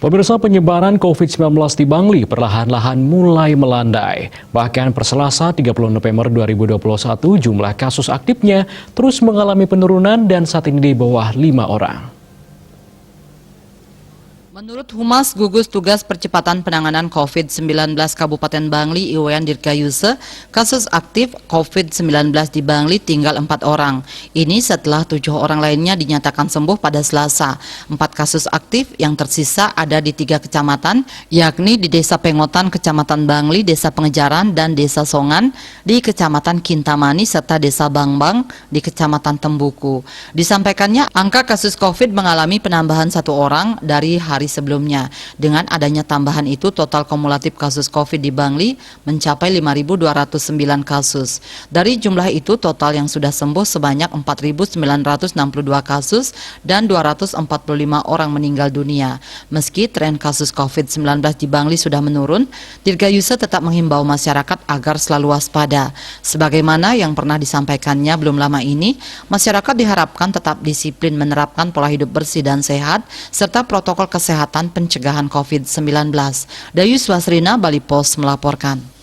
Pemirsa, penyebaran COVID-19 di Bangli perlahan-lahan mulai melandai. Bahkan per Selasa 30 November 2021 jumlah kasus aktifnya terus mengalami penurunan dan saat ini di bawah 5 orang. Menurut Humas Gugus Tugas Percepatan Penanganan COVID-19 Kabupaten Bangli, Iwayan Dirgayuse, kasus aktif COVID-19 di Bangli tinggal 4 orang. Ini setelah 7 orang lainnya dinyatakan sembuh pada Selasa. 4 kasus aktif yang tersisa ada di 3 kecamatan, yakni di Desa Pengotan, Kecamatan Bangli, Desa Pengejaran, dan Desa Songan di Kecamatan Kintamani, serta Desa Bangbang di Kecamatan Tembuku. Disampaikannya, angka kasus COVID mengalami penambahan 1 orang dari hari sebelumnya. Dengan adanya tambahan itu, total kumulatif kasus COVID di Bangli mencapai 5.209 kasus. Dari jumlah itu, total yang sudah sembuh sebanyak 4.962 kasus dan 245 orang meninggal dunia. Meski tren kasus COVID-19 di Bangli sudah menurun, Dirgayuse tetap menghimbau masyarakat agar selalu waspada. Sebagaimana yang pernah disampaikannya belum lama ini, masyarakat diharapkan tetap disiplin menerapkan pola hidup bersih dan sehat, serta protokol kesehatan pencegahan COVID-19. Dayus Wasrina, Bali Pos melaporkan.